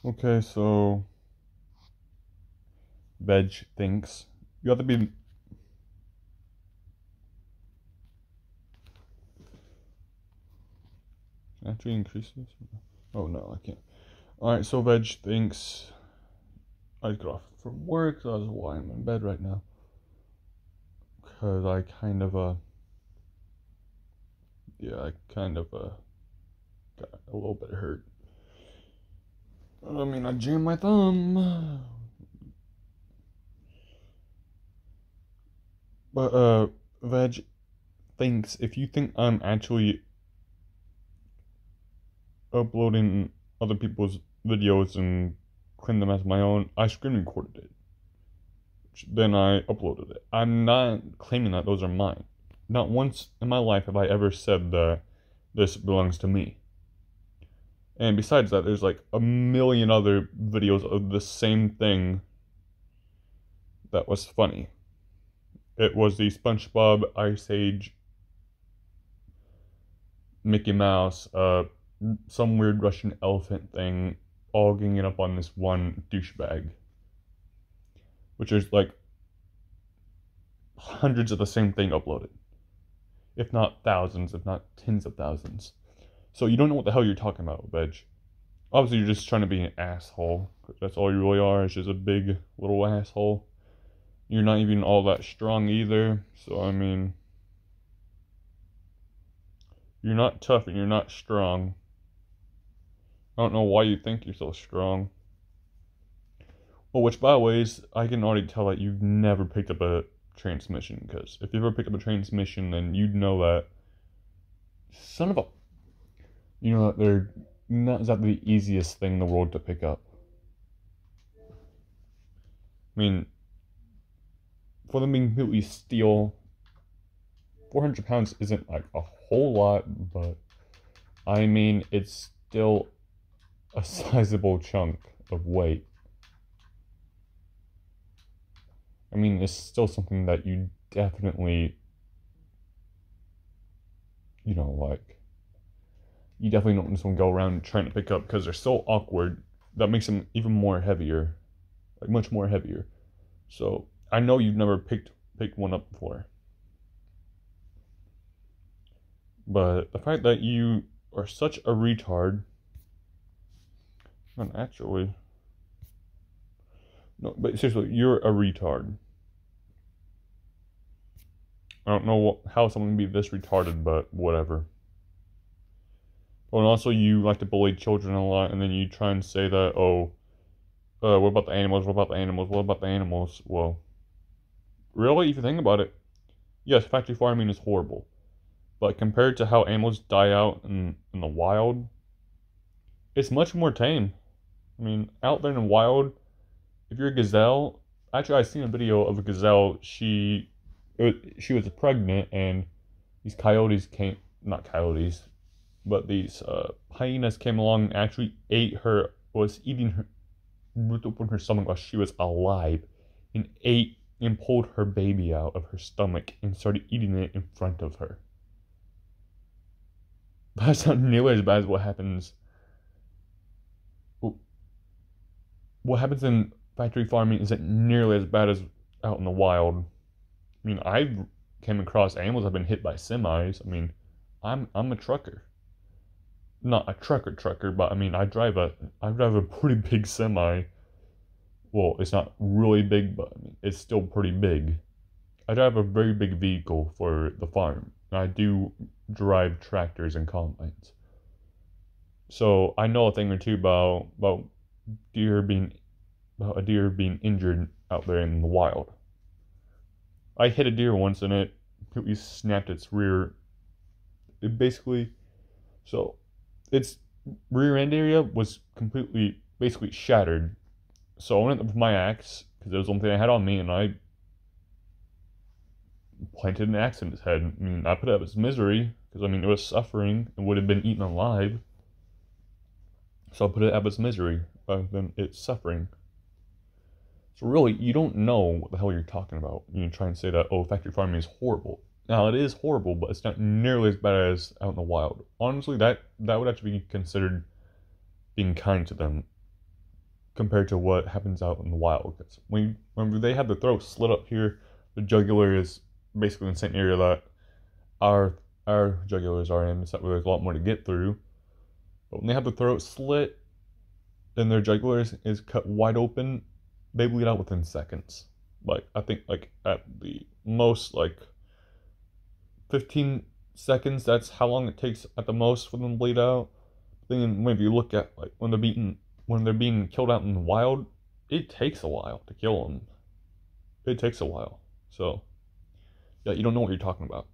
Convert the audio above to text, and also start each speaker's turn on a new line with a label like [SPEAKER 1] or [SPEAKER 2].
[SPEAKER 1] Okay, so Veg thinks you have to be. Actually increase this? Oh no, I can't. Alright, so Veg thinks I got off from work, so that's why I'm in bed right now. Because I kind of, I kind of, got a little bit hurt. I mean, I jammed my thumb. But, Veg thinks if you think I'm actually uploading other people's videos and claim them as my own, I screen recorded it. Then I uploaded it. I'm not claiming that those are mine. Not once in my life have I ever said that this belongs to me. And besides that, there's like a million other videos of the same thing that was funny. It was the SpongeBob, Ice Age, Mickey Mouse, some weird Russian elephant thing, all ganging up on this one douchebag. Which is like hundreds of the same thing uploaded. If not thousands, if not tens of thousands. So you don't know what the hell you're talking about, Veg. Obviously, you're just trying to be an asshole. That's all you really are, is just a big little asshole. You're not even all that strong either. So, I mean, you're not tough and you're not strong. I don't know why you think you're so strong. Well, which, by the way, I can already tell that you've never picked up a transmission. Because if you ever picked up a transmission, then you'd know that. Son of a. You know that they're not exactly the easiest thing in the world to pick up. I mean, for them being completely steel, 400 pounds isn't like a whole lot, but I mean, it's still a sizable chunk of weight. I mean, it's still something that you definitely, like, you definitely don't want someone go around trying to pick up because they're so awkward. That makes them even more heavier, like much more heavier. So I know you've never picked one up before, but the fact that you are such a retard, not actually, no, but seriously, you're a retard. I don't know how someone can be this retarded, but whatever. Oh, and also you like to bully children a lot, and then you try and say that, oh, what about the animals? What about the animals? What about the animals? Well, really, if you think about it, yes, factory farming is horrible. But compared to how animals die out in the wild, it's much more tame. I mean, out there in the wild, if you're a gazelle, actually, I seen a video of a gazelle. She was pregnant, and these coyotes came, not coyotes, but these hyenas came along and actually ate her, was eating her, ripped open her stomach while she was alive, and ate and pulled her baby out of her stomach and started eating it in front of her. That's not nearly as bad as what happens. What happens in factory farming isn't nearly as bad as out in the wild. I mean, I've came across animals that have been hit by semis. I mean, I'm a trucker, not a trucker, but I mean, I drive a pretty big semi. Well, it's not really big, but I mean, it's still pretty big. I drive a very big vehicle for the farm. I do drive tractors and combines. So I know a thing or two about deer being about a deer being injured out there in the wild. I hit a deer once and it completely snapped its rear. It basically so its rear end area was completely basically shattered. So I went up with my axe because it was the only thing I had on me, and I planted an axe in its head. I mean, I put it out of its misery because I mean it was suffering and would have been eaten alive. So I put it out of its misery rather than its suffering. So really, you don't know what the hell you're talking about. You try and say that, oh, factory farming is horrible. Now, it is horrible, but it's not nearly as bad as out in the wild. Honestly, that would actually be considered being kind to them. compared to what happens out in the wild. Because whenever they have the throat slit up here, the jugular is basically in the same area that our our jugulars are in, except there's a lot more to get through. But when they have the throat slit and their jugular is cut wide open, they bleed out within seconds. Like I think like at the most like 15 seconds. That's how long it takes at the most for them to bleed out. Then when you look at like when they're being killed out in the wild, it takes a while to kill them. It takes a while. So yeah, you don't know what you're talking about.